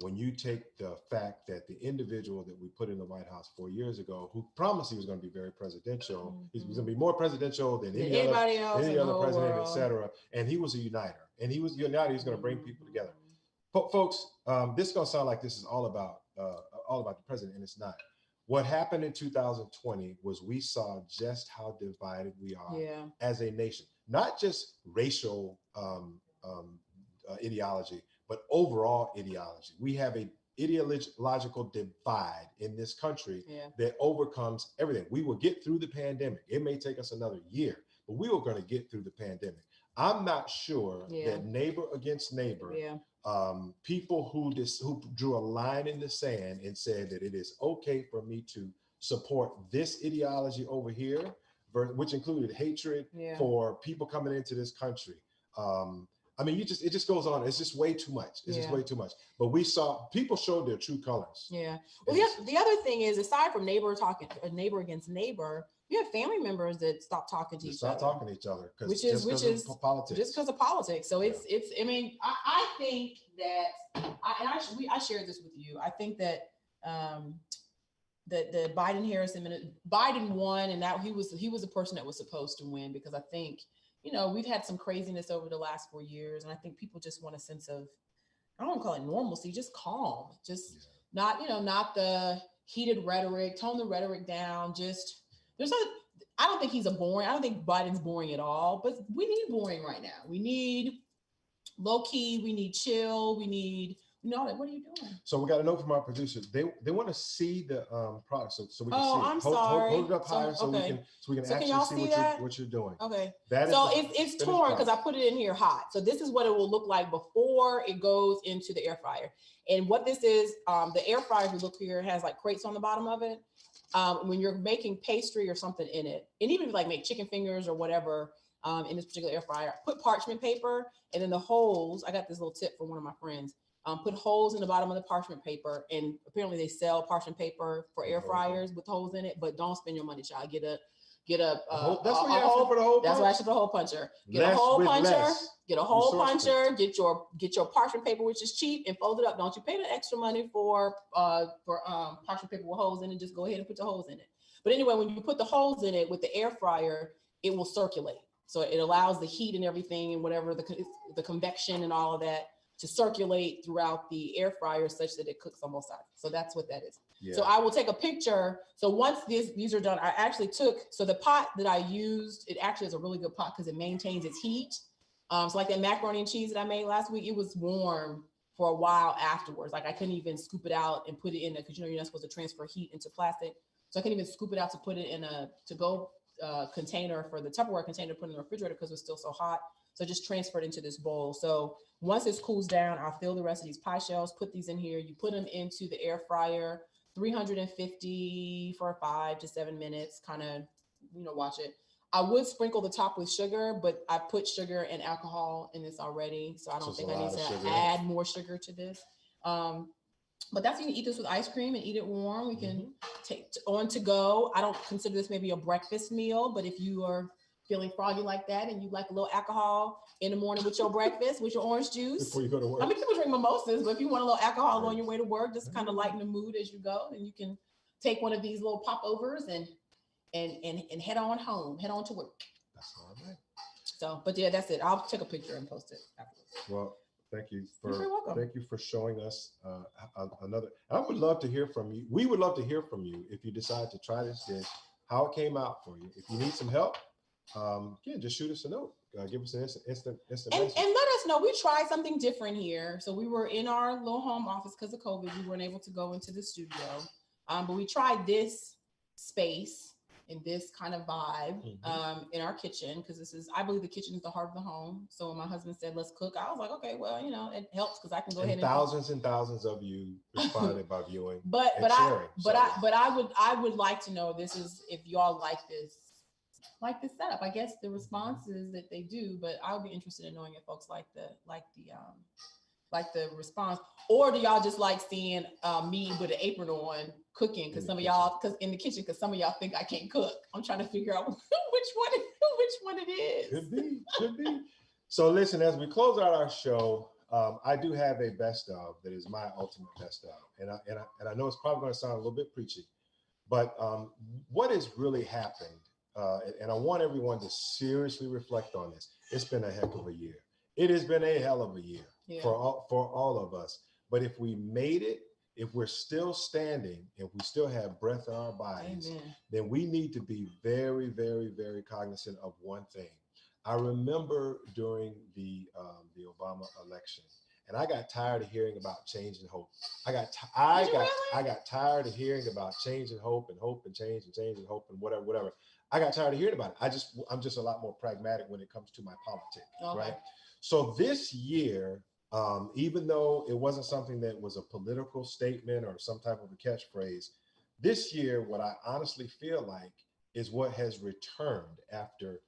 when you take the fact that the individual that we put in the White House 4 years ago, who promised he was going to be very presidential, he was going to be more presidential than any other president, et cetera. And he was a uniter. And he was united. He was going to bring people together. Folks, this is going to sound like this is all about the president, and it's not. What happened in 2020 was we saw just how divided we are as a nation, not just racial ideology, but overall ideology. We have a ideological divide in this country that overcomes everything. We will get through the pandemic. It may take us another year, but we were going to get through the pandemic. I'm not sure that neighbor against neighbor, people who drew a line in the sand and said that it is okay for me to support this ideology over here, which included hatred for people coming into this country. I mean, it just goes on. It's just way too much. It's just way too much. But we saw people showed their true colors. Yeah. Well, the other thing is, aside from neighbor against neighbor, you have family members that stop talking to each other. Stop talking to each other, which is politics. Just because of politics. So it's. I mean, I think that I shared this with you. I think that the Biden-Harris Biden won, and that he was the person that was supposed to win, because I think, you know, we've had some craziness over the last 4 years, and I think people just want a sense of, I don't want to call it normalcy, just calm, just not the heated rhetoric, tone the rhetoric down. Just I don't think I don't think Biden's boring at all, but we need boring right now. We need low key, we need chill, we need, what are you doing? So we got a note from our producers. They want to see the product, so we can see. Oh, I'm sorry. Hold it up higher so we can actually see what you're doing. Okay. So it's torn because I put it in here hot. So this is what it will look like before it goes into the air fryer. And what this is, the air fryer, if you look here, has like crates on the bottom of it. When you're making pastry or something in it, and even if you like make chicken fingers or whatever, in this particular air fryer, put parchment paper, and then the holes. I got this little tip from one of my friends. Put holes in the bottom of the parchment paper, and apparently they sell parchment paper for air fryers with holes in it. But don't spend your money, child. Get a that's what you asked for the hole. That's what I asked for the hole puncher. Get a hole puncher. Get a hole puncher. Get your parchment paper, which is cheap, and fold it up. Don't you pay the extra money for parchment paper with holes in it? Just go ahead and put the holes in it. But anyway, when you put the holes in it with the air fryer, it will circulate. So it allows the heat and everything and whatever the convection and all of that to circulate throughout the air fryer such that it cooks on both sides. So that's what that is. Yeah. So I will take a picture. So once these are done, I actually so the pot that I used, it actually is a really good pot because it maintains its heat. So like that macaroni and cheese that I made last week, it was warm for a while afterwards. Like I couldn't even scoop it out and put it in because you're not supposed to transfer heat into plastic. So I couldn't even scoop it out to put it in a to-go container for the Tupperware container to put in the refrigerator because it was still so hot. So just transfer it into this bowl. So once this cools down, I'll fill the rest of these pie shells, put these in here. You put them into the air fryer, 350 for 5 to 7 minutes, kind of, watch it. I would sprinkle the top with sugar, but I put sugar and alcohol in this already. So I don't think I need to add more sugar to this. But that's, you can eat this with ice cream and eat it warm. We can take on to go. I don't consider this maybe a breakfast meal, but if you are feeling froggy like that and you like a little alcohol in the morning with your breakfast, with your orange juice. Before you go to work. I mean, people drink mimosas, but if you want a little alcohol on your way to work, just kind of lighten the mood as you go, and you can take one of these little popovers and head on home, head on to work. That's all right. So, but yeah, that's it. I'll take a picture and post it afterwards. Well, thank you for showing us another. I would love to hear from you. We would love to hear from you if you decide to try this dish, how it came out for you. If you need some help, just shoot us a note. Give us an instant message. And let us know. We tried something different here. So we were in our little home office because of COVID. We weren't able to go into the studio. But we tried this space in this kind of vibe in our kitchen, because I believe the kitchen is the heart of the home. So when my husband said, let's cook, I was like, okay, well, it helps because I can go ahead and thousands and thousands of you responded by viewing but sharing. I would like to know if y'all like this setup. I guess the response is that they do, but I would be interested in knowing if folks like the response, or do y'all just like seeing me with an apron on cooking because some of y'all think I can't cook. I'm trying to figure out which one it is. Could be. So listen, as we close out our show, I do have a best of that is my ultimate best of, and I know it's probably going to sound a little bit preachy, but what has really happened, and I want everyone to seriously reflect on this. It's been a heck of a year. It has been a hell of a year for all of us. But if we made it, if we're still standing, if we still have breath in our bodies, then we need to be very, very, very cognizant of one thing. I remember during the Obama election, and I got tired of hearing about change and hope. I got tired of hearing about change and hope and change and hope and whatever. I got tired of hearing about it. I'm just a lot more pragmatic when it comes to my politics, right? So this year, even though it wasn't something that was a political statement or some type of a catchphrase, this year, what I honestly feel like is what has returned after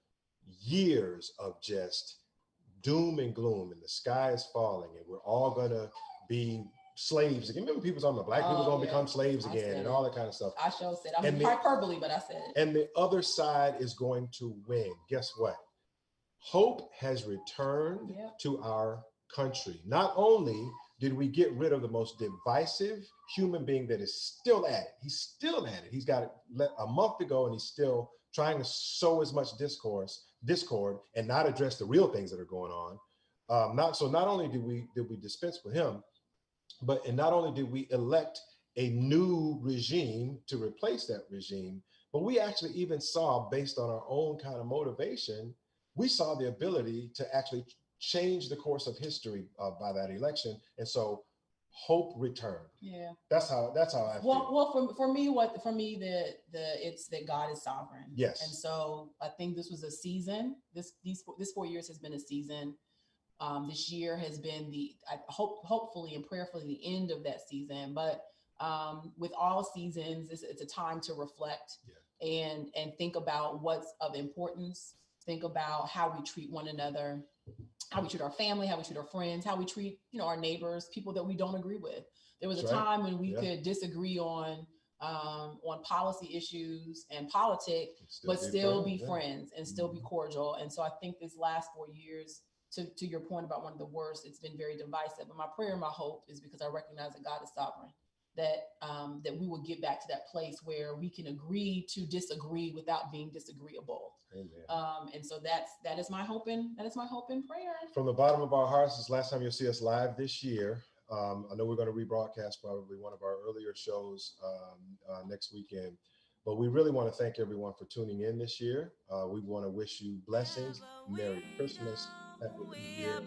years of just doom and gloom, and the sky is falling, and we're all gonna be slaves again. Remember, people talking about black people gonna become slaves again and all that kind of stuff. I sure said, hyperbole, but I said it. And the other side is going to win. Guess what? Hope has returned to our country. Not only did we get rid of the most divisive human being that is still at it. He's still at it. He's got it a month to go, and he's still trying to sow as much discord and not address the real things that are going on. Not only did we dispense with him, but not only did we elect a new regime to replace that regime, but we actually even saw, based on our own kind of motivation, we saw the ability to actually change the course of history by that election. And so hope returned. Yeah. That's how I feel. Well, for me, it's that God is sovereign. Yes. And so I think this was a season. This 4 years has been a season. This year has been hopefully and prayerfully the end of that season. But with all seasons, it's a time to reflect and think about what's of importance. Think about how we treat one another, how we treat our family, how we treat our friends, how we treat, our neighbors, people that we don't agree with. There was a time when we could disagree on policy issues and politics, but still be friends and still be cordial. And so I think this last 4 years, to your point about one of the worst, it's been very divisive. But my prayer and my hope is, because I recognize that God is sovereign, that we will get back to that place where we can agree to disagree without being disagreeable. Amen. And so that is my hope and prayer. From the bottom of our hearts, this is the last time you'll see us live this year. I know we're going to rebroadcast probably one of our earlier shows next weekend, but we really want to thank everyone for tuning in this year. We want to wish you blessings, Merry Christmas, Happy New Year.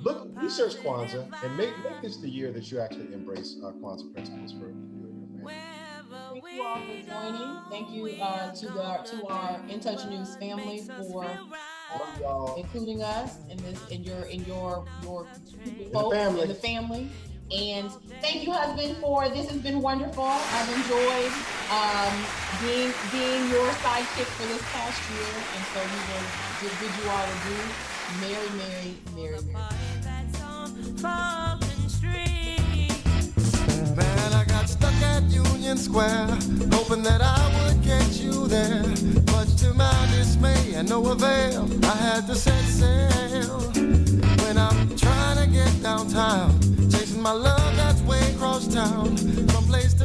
Look, research Kwanzaa and make this the year that you actually embrace Kwanzaa principles for you and your family. Thank you all for joining. Thank you to our In Touch News family for including us in your folks in the family. And thank you, husband, for this has been wonderful. I've enjoyed being your sidekick for this past year, and so we will bid you all adieu. Merry, merry, merry, merry. Man, I got stuck at Union Square, hoping that I would catch you there. Much to my dismay and no avail, I had to set sail. When I'm trying to get downtown, chasing my love that's way across town, from place to